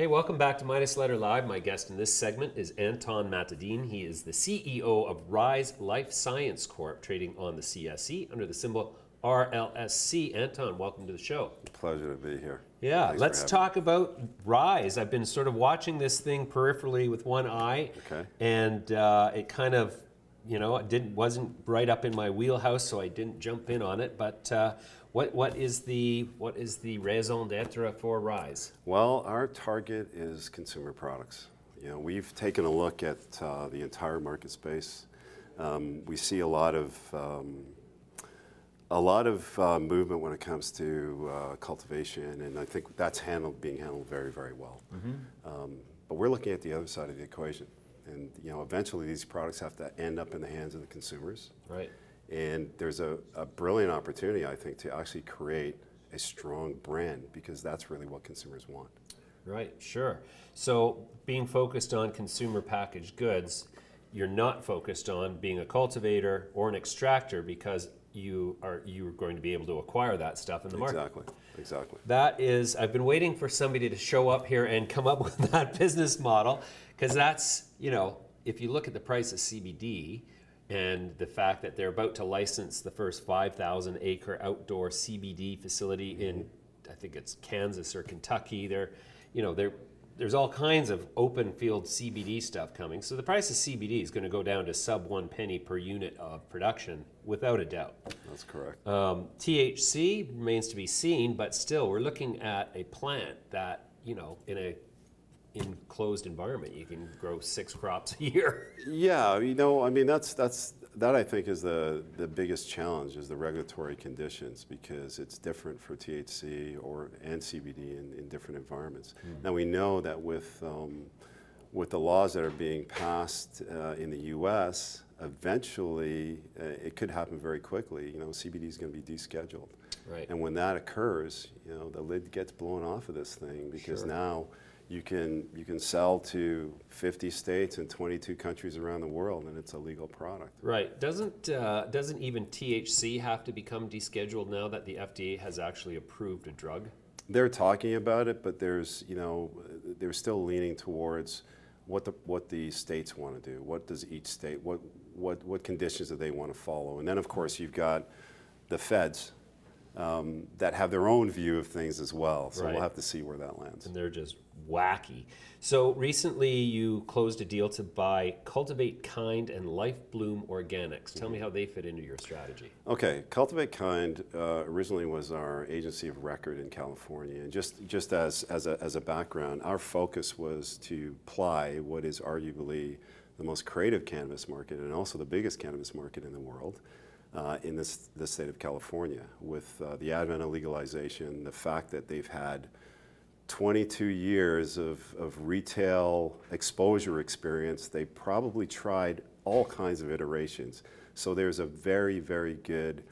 Hey, welcome back to Midas Letter Live. My guest in this segment is Anton Mattadeen. He is the CEO of Rise Life Science Corp, trading on the CSE under the symbol RLSC. Anton, welcome to the show. Pleasure to be here. Yeah, Thanks let's talk about Rise. I've been sort of watching this thing peripherally with one eye, and it kind of, you know, it wasn't right up in my wheelhouse, so I didn't jump in on it. But what is the raison d'être for Rise? Well, our target is consumer products. You know, we've taken a look at the entire market space. We see a lot of movement when it comes to cultivation, and I think that's being handled very, very well. But we're looking at the other side of the equation, and you know, eventually these products have to end up in the hands of the consumers. Right. And there's a brilliant opportunity, I think, to actually create a strong brand, because that's really what consumers want. Right, sure. So being focused on consumer packaged goods, you're not focused on being a cultivator or an extractor, because you're going to be able to acquire that stuff in the market. Exactly. That is, I've been waiting for somebody to show up here and come up with that business model, because that's, you know, if you look at the price of CBD, and the fact that they're about to license the first 5,000 acre outdoor CBD facility in, I think it's Kansas or Kentucky. There's all kinds of open field CBD stuff coming. So the price of CBD is going to go down to sub 1 penny per unit of production, without a doubt. That's correct. THC remains to be seen, but still, we're looking at a plant that, you know, in a enclosed environment, you can grow 6 crops a year. Yeah, you know, I mean, that I think is the biggest challenge, is the regulatory conditions, because it's different for THC and CBD in different environments. Now we know that with the laws that are being passed in the U.S., eventually it could happen very quickly. You know, CBD is going to be descheduled, right? And when that occurs, you know, the lid gets blown off of this thing, because now you can sell to 50 states and 22 countries around the world, and it's a legal product. Right. Doesn't even THC have to become descheduled now that the FDA has actually approved a drug? They're talking about it, but there's, you know, they're still leaning towards what the states want to do. What does each state, what conditions do they want to follow? And then of course you've got the feds that have their own view of things as well. So we'll have to see where that lands. And they're just wacky. So recently you closed a deal to buy Cultivate Kind and Life Bloom Organics. Tell me how they fit into your strategy. Okay, Cultivate Kind originally was our agency of record in California. And just as a background, our focus was to ply what is arguably the most creative cannabis market, and also the biggest cannabis market in the world, in the state of California. With the advent of legalization, the fact that they've had 22 years of retail exposure experience, they probably tried all kinds of iterations. So there's a very, very good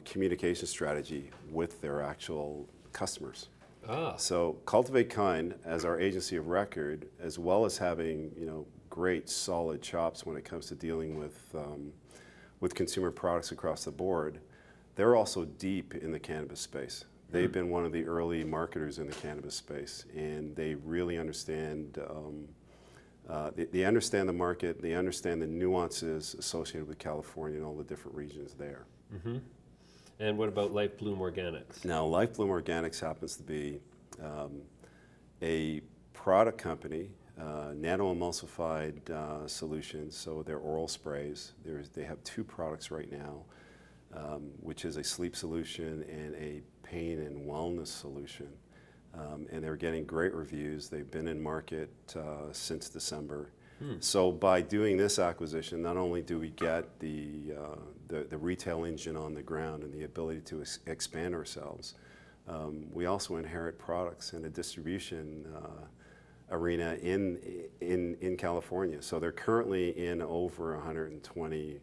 communication strategy with their actual customers. So Cultivate Kind, as our agency of record, as well as having, you know, great solid chops when it comes to dealing with consumer products across the board, they're also deep in the cannabis space. They've been one of the early marketers in the cannabis space, and they really understand, they understand the market, they understand the nuances associated with California and all the different regions there. And what about Life Bloom Organics? Now, Life Bloom Organics happens to be a product company, nanoemulsified solutions, so they're oral sprays. They have 2 products right now, which is a sleep solution and a pain and wellness solution. And they're getting great reviews. They've been in market since December. So by doing this acquisition, not only do we get the retail engine on the ground and the ability to expand ourselves, we also inherit products and a distribution arena in California. So they're currently in over 120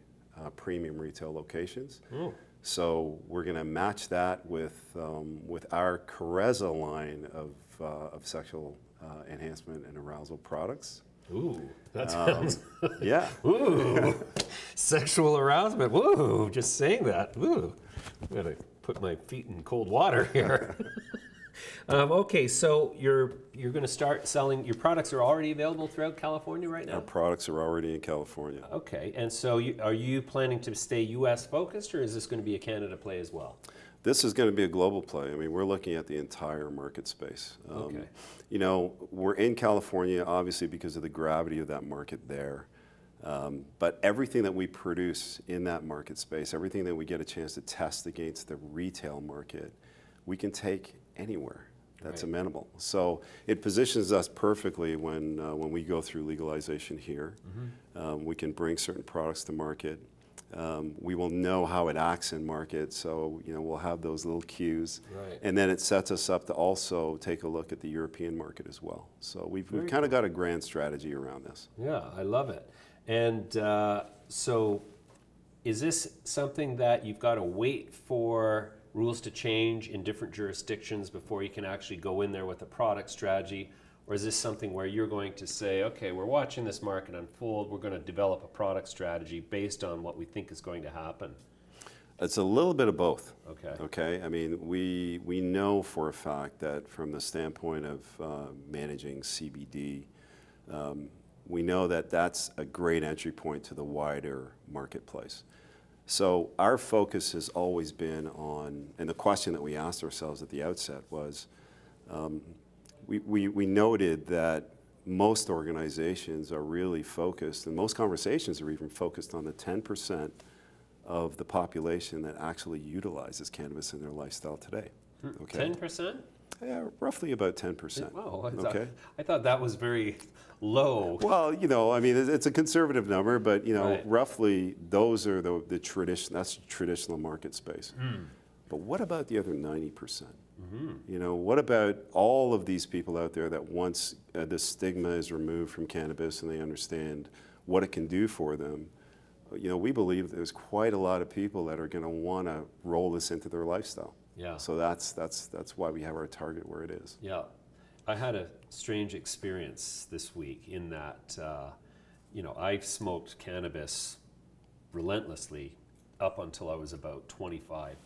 premium retail locations. So we're going to match that with our Careza line of sexual enhancement and arousal products. Ooh, that sounds... yeah. Ooh, sexual arousement. Woo, just saying that. Ooh, I'm going to put my feet in cold water here. Okay, so you're going to start selling, your products are already available throughout California right now? Our products are already in California. Okay, and so are you planning to stay U.S. focused, or is this going to be a Canada play as well? This is going to be a global play. I mean, we're looking at the entire market space. Okay. You know, we're in California, obviously, because of the gravity of that market there. But everything that we produce in that market space, everything that we get a chance to test against the retail market, we can take anywhere that's amenable. So it positions us perfectly when we go through legalization here. We can bring certain products to market. We will know how it acts in market, so you know we'll have those little cues, and then it sets us up to also take a look at the European market as well. So we've kind of got a grand strategy around this. Yeah, I love it. And so is this something that you've got to wait for rules to change in different jurisdictions before you can actually go in there with a product strategy? Or is this something where you're going to say, okay, we're watching this market unfold, we're going to develop a product strategy based on what we think is going to happen? It's a little bit of both. Okay. Okay. I mean, we know for a fact that from the standpoint of managing CBD, we know that that's a great entry point to the wider marketplace. So our focus has always been on, and the question that we asked ourselves at the outset was, we noted that most organizations are really focused, and most conversations are even focused on the 10% of the population that actually utilizes cannabis in their lifestyle today. Okay. 10%? Yeah, roughly about 10%. Wow, okay. I thought that was very low. Well, you know, I mean, it's a conservative number, but you know, roughly those are the tradition. That's the traditional market space. But what about the other 90%? You know, what about all of these people out there that once the stigma is removed from cannabis and they understand what it can do for them? You know, we believe there's quite a lot of people that are going to want to roll this into their lifestyle. Yeah. So that's why we have our target where it is. Yeah. I had a strange experience this week in that, you know, I smoked cannabis relentlessly up until I was about 25.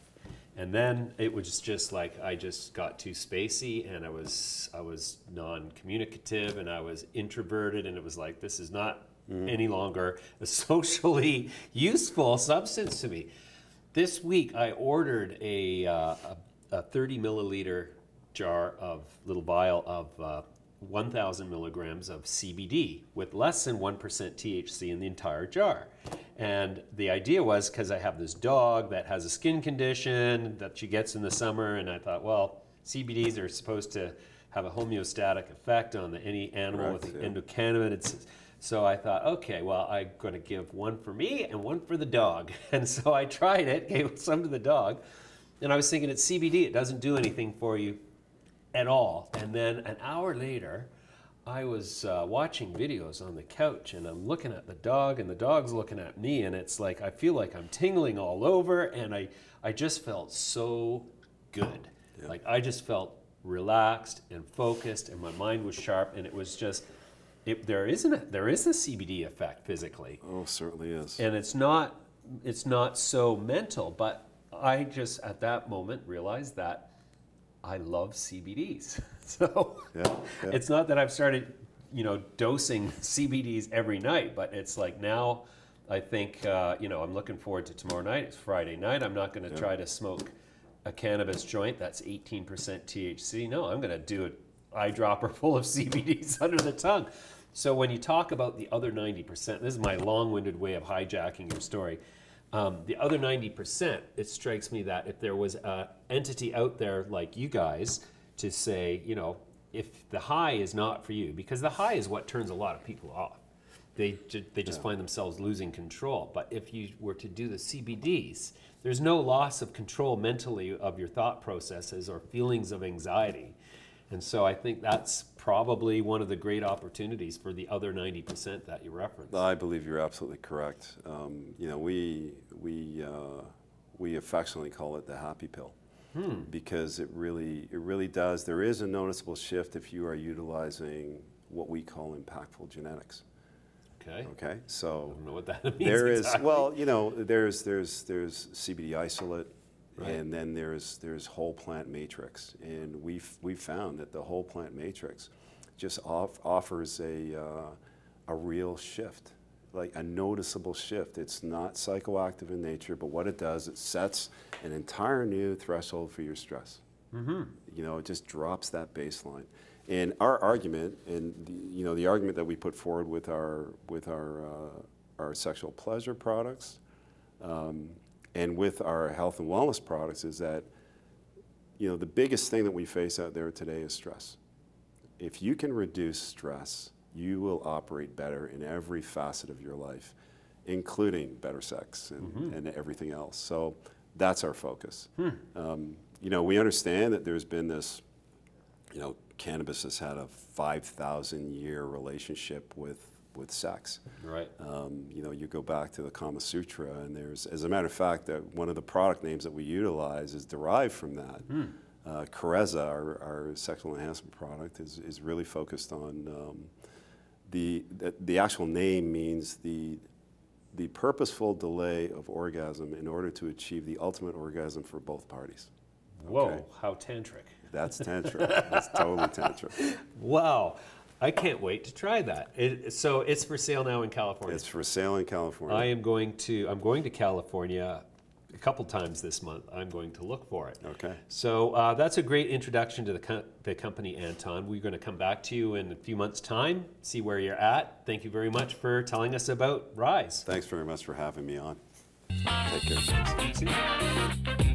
And then it was just like I just got too spacey, and I was non-communicative, and I was introverted, and it was like, this is not any longer a socially useful substance to me. This week I ordered a 30 milliliter little vial of 1,000 milligrams of CBD with less than 1% THC in the entire jar. And the idea was, because I have this dog that has a skin condition that she gets in the summer, and I thought, well, CBDs are supposed to have a homeostatic effect on any animal with the endocannabinoids. So I thought, okay, well, I'm going to give one for me and one for the dog. And so I tried it, gave some to the dog, and I was thinking it's CBD. It doesn't do anything for you at all. And then an hour later, I was watching videos on the couch, and I'm looking at the dog, and the dog's looking at me, and it's like I feel like I'm tingling all over, and I just felt so good. Yeah. Like I just felt relaxed and focused, and my mind was sharp, and it was just, there is a CBD effect physically. Oh, certainly is. And it's not so mental, but I just at that moment realized that I love CBDs. So it's not that I've started, you know, dosing CBDs every night, but it's like now I think, you know, I'm looking forward to tomorrow night. It's Friday night. I'm not going to try to smoke a cannabis joint that's 18% THC. No, I'm going to do an eyedropper full of CBDs under the tongue. So when you talk about the other 90%, this is my long-winded way of hijacking your story. The other 90%, it strikes me that if there was an entity out there like you guys to say, you know, if the high is not for you, because the high is what turns a lot of people off. They just find themselves losing control. But if you were to do the CBDs, there's no loss of control mentally of your thought processes or feelings of anxiety. And so I think that's probably one of the great opportunities for the other 90% that you referenced. I believe you're absolutely correct. You know, we affectionately call it the happy pill because it really does. There is a noticeable shift if you are utilizing what we call impactful genetics. Okay. So I don't know what that means. There is exactly. well, you know, there's CBD isolate. Right. And then there's whole plant matrix, and we've found that the whole plant matrix just offers a real shift, like a noticeable shift. It's not psychoactive in nature, but what it does, it sets an entire new threshold for your stress. Mm-hmm. You know, it just drops that baseline. And our argument, and the argument that we put forward with our sexual pleasure products, and with our health and wellness products, is that, you know, the biggest thing that we face out there today is stress. If you can reduce stress, you will operate better in every facet of your life, including better sex and everything else. So that's our focus. You know, we understand that there's been this, you know, cannabis has had a 5,000-year relationship with sex. Right. You know, you go back to the Kama Sutra, and there's, as a matter of fact, that one of the product names that we utilize is derived from that. Careza, our sexual enhancement product, is really focused on the actual name means the purposeful delay of orgasm in order to achieve the ultimate orgasm for both parties. Whoa, Okay? how tantric. That's tantric. That's totally tantric. Wow. I can't wait to try that. So it's for sale now in California. It's for sale in California. I'm going to California a couple times this month. I'm going to look for it. Okay. So that's a great introduction to the company, Anton. We're going to come back to you in a few months' time, see where you're at. Thank you very much for telling us about Rise. Thanks very much for having me on. Take care. See you.